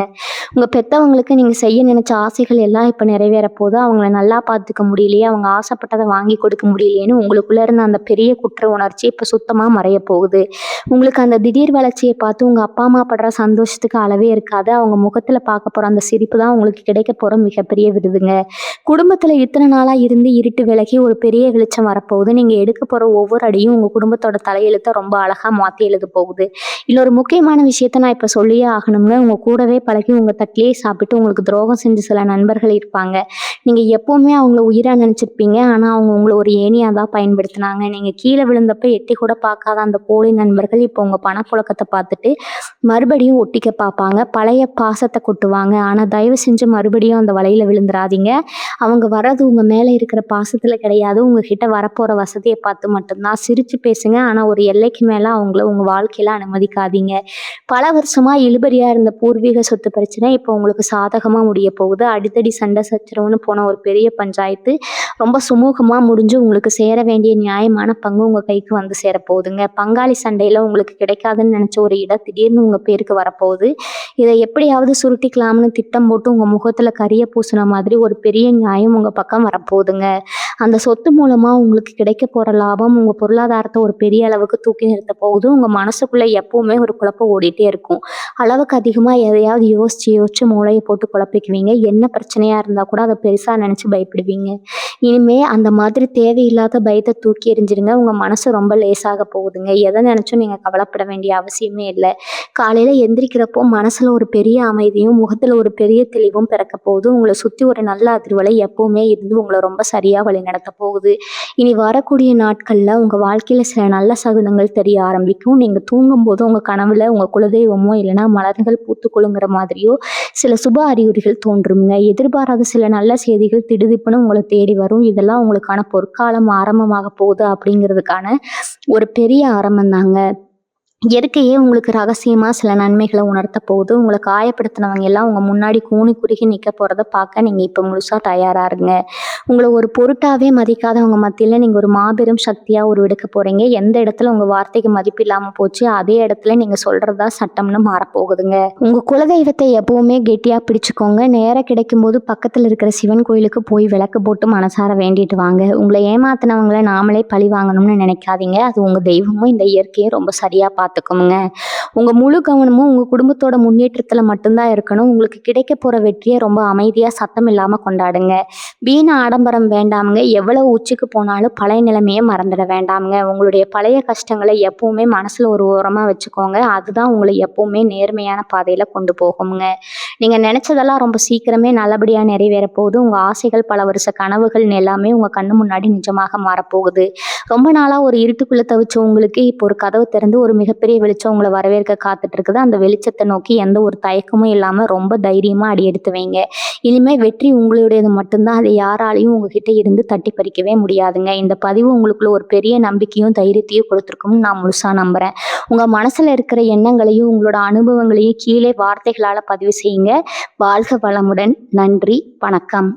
உங்க பெத்தவங்களுக்கு நீங்க செய்ய நினைச்ச ஆசைகள் எல்லாம் இப்ப நிறைவேற போது. அவங்கள நல்லா பார்த்துக்க முடியலையே, அவங்க ஆசைப்பட்டதை வாங்கி கொடுக்க முடியலையேன்னு உங்களுக்குள்ள இருந்த அந்த பெரிய குற்ற உணர்ச்சி இப்ப சுத்தமா மறைய போகுது. உங்களுக்கு அந்த திடீர் வளர்ச்சியை பார்த்து உங்க அப்பா அம்மா படுற சந்தோஷத்துக்கு அளவே இருக்காது. அவங்க முகத்துல பார்க்க போற அந்த சிரிப்பு தான் உங்களுக்கு கிடைக்க போற மிகப்பெரிய விருதுங்க. குடும்பத்துல இத்தனை நாளா இருந்து இருட்டு விலகி ஒரு பெரிய வெளிச்சம் வரப்போகுது. நீங்க எடுக்க போற ஒவ்வொரு அடியும் உங்க குடும்பத்தோட தலையெழுத்தை ரொம்ப அழகா மாத்தி எழுத போகுது. இதுல ஒரு முக்கியமான விஷயத்த நான் இப்ப சொல்லியே ஆகணும்ங்க. உங்க கூடவே பழகி உங்க தட்டிலேயே சாப்பிட்டு உங்களுக்கு துரோகம் செஞ்ச சில நண்பர்கள் இருப்பாங்க. நீங்க எப்பவுமே அவங்கள உயிரா நினைச்சிருப்பீங்க. ஆனா அவங்க உங்களை ஒரு ஏணியா தான் பயன்படுத்தினாங்க. நீங்க கீழே விழுந்தப்ப எட்டி கூட பார்க்காத அந்த போலி நண்பர்கள் இப்போ உங்க பணப்புழக்கத்தை பார்த்துட்டு மறுபடியும் ஒட்டிக்க பார்ப்பாங்க. பழைய பாசத்தை கொட்டுவாங்க. ஆனா தயவு செஞ்சு மறுபடியும் அந்த வலையில விழுந்துடாதீங்க. அவங்க வர்றது உங்க மேல இருக்கிற பாசத்துல கிடையாது, உங்ககிட்ட வரப்போற வசதியை பார்த்து மட்டும்தான். சிரிச்சு பேசுங்க, ஆனா ஒரு எல்லைக்கு மேல அவங்கள உங்க வாழ்க்கையில அனுமதிக்காதீங்க. பல வருஷமா இழுபறியா இருந்த பூர்வீக சொத்து பிரச்சனை இப்போ உங்களுக்கு சாதகமா முடிய போகுது. அடித்தடி சண்டை சச்சரவுன்னு போன ஒரு பெரிய பஞ்சாயத்து ரொம்ப சுமூகமா முடிஞ்சு உங்களுக்கு சேர வேண்டிய நியாயமான பங்கு உங்க கைக்கு வந்து சேர போகுதுங்க. பங்காளி சண்டையில உங்களுக்கு கிடைக்காதுன்னு நினைச்ச ஒரு இடம் திடீர்னு உங்க பேருக்கு வரப்போகுது. இதை எப்படியாவது சுருட்டிக்கலாம்னு திட்டம் போட்டு உங்க முகத்துல கரிய பூசின மாதிரி ஒரு பெரிய நியாயம் உங்க பக்கம் வரப்போகுதுங்க. அந்த சொத்து மூலமா உங்களுக்கு கிடைக்க போற லாபம் உங்க பொருளாதாரத்தை ஒரு பெரிய அளவுக்கு தூக்கி நிறுத்த போகுது. உங்க மனசுக்குள்ள எப்பவுமே ஒரு குழப்பம் ஓடிட்டே இருக்கும். அளவுக்கு அதிகமா எதையாவது யோசிச்சு மூளையை போட்டு குழப்பிக்குவீங்க. என்ன பிரச்சனையா இருந்தா கூட அதை பெருசா நினைச்சு பயப்படுவீங்க. இனிமே அந்த மாதிரி தேவையில்லாத பயத்தை தூக்கி எறிஞ்சிருங்க. உங்க மனசு ரொம்ப லேசாக போகுதுங்க. எதை நினைச்சும் நீங்க கவலைப்பட வேண்டிய அவசியமே இல்லை. காலையில எந்திரிக்கிறப்போ மனசுல ஒரு பெரிய அமைதியும் முகத்துல ஒரு பெரிய தெளிவும் பிறக்க போகுது. உங்களை சுத்தி ஒரு நல்ல அதிர்வலை எப்பவுமே இருந்து உங்களை ரொம்ப சரியா வழி நடத்த போகுது. இனி வரக்கூடிய நாட்கள்ல உங்க வாழ்க்கையில சில நல்ல சகுனங்கள் தெரிய ஆரம்பிக்கும். நீங்க தூங்கும் போது உங்க கனவுல உங்க குலதெய்வமோ இல்லைன்னா மலர்கள் பூத்துக்குழுங்கிற மாதிரியோ சில சுப அறிகுறிகள் தோன்றுங்க. எதிர்பாராத சில நல்ல செய்திகள் திடுதிப்புன்னு உங்களை தேடி வரும். இதெல்லாம் உங்களுக்கான பொற்காலம் ஆரம்பமாக போகுது அப்படிங்கிறதுக்கான ஒரு பெரிய ஆரம்பம் தாங்க. இயற்கையே உங்களுக்கு ரகசியமா சில நன்மைகளை உணர்த்த போகுது. உங்களை காயப்படுத்தினவங்க எல்லாம் உங்க முன்னாடி கூனி குறுகி நிக்க போறதை பார்க்க நீங்க இப்ப முழுசா தயாரா இருங்க. உங்களை ஒரு பொருட்டாவே மதிக்காதவங்க மத்தியில நீங்க ஒரு மாபெரும் சக்தியா உருவெடுக்க போறீங்க. எந்த இடத்துல உங்க வார்த்தைக்கு மதிப்பு இல்லாம போச்சு அதே இடத்துல நீங்க சொல்றதா சட்டம்னு மாறப்போகுதுங்க. உங்க குலதெய்வத்தை எப்பவுமே கெட்டியா பிடிச்சுக்கோங்க. நேரம் கிடைக்கும் போது பக்கத்துல இருக்கிற சிவன் கோயிலுக்கு போய் விளக்கு போட்டு மனசார வேண்டிட்டு வாங்க. உங்களை ஏமாத்தினவங்களை நாமளே பழி வாங்கணும்னு நினைக்காதீங்க. அது உங்க தெய்வமும் இந்த இயற்கையை ரொம்ப சரியா பார்த்துக்கோங்க. உங்க முழு கவனமும் உங்க குடும்பத்தோட முன்னேற்றத்துல மட்டும்தான் இருக்கணும். உங்களுக்கு கிடைக்க போற வெற்றியை ரொம்ப அமைதியா சத்தம் இல்லாம கொண்டாடுங்க. வீண ஆடம்பரம் வேண்டாமுங்க. எவ்வளவு உச்சிக்கு போனாலும் பழைய நிலைமையை மறந்துட வேண்டாமுங்க. உங்களுடைய பழைய கஷ்டங்களை எப்பவுமே மனசுல ஒரு ஓரமா வச்சுக்கோங்க. அதுதான் உங்களை எப்பவுமே நேர்மையான பாதையில கொண்டு போகுங்க. நீங்க நினைச்சதெல்லாம் ரொம்ப சீக்கிரமே நல்லபடியா நிறைவேற போகுது. உங்க ஆசைகள் பல வருஷ கனவுகள் எல்லாமே உங்க கண்ணு முன்னாடி நிஜமாக மாறப்போகுது. ரொம்ப நாளா ஒரு இருட்டுக்குள்ள தவிச்ச உங்களுக்கு இப்போ ஒரு கதவு திறந்து ஒரு மிகப்பெரிய வெளிச்சம் உங்களை வரவேற்க காத்துட்டு இருக்குது. அந்த வெளிச்சத்தை நோக்கி எந்த ஒரு தயக்கமும் இல்லாம ரொம்ப தைரியமா அடி எடுத்து வைங்க. இனிமே வெற்றி உங்களுடையது மட்டும்தான். அதை யாராலையும் உங்ககிட்ட இருந்து தட்டி பறிக்கவே முடியாதுங்க. இந்த பதிவு உங்களுக்குள்ள ஒரு பெரிய நம்பிக்கையும் தைரியத்தையும் கொடுத்துருக்கும்னு நான் முழுசா நம்புறேன். உங்க மனசுல இருக்கிற எண்ணங்களையும் உங்களோட அனுபவங்களையும் கீழே வார்த்தைகளால பதிவு செய்யுங்க. வாழ்க வளமுடன். நன்றி. வணக்கம்.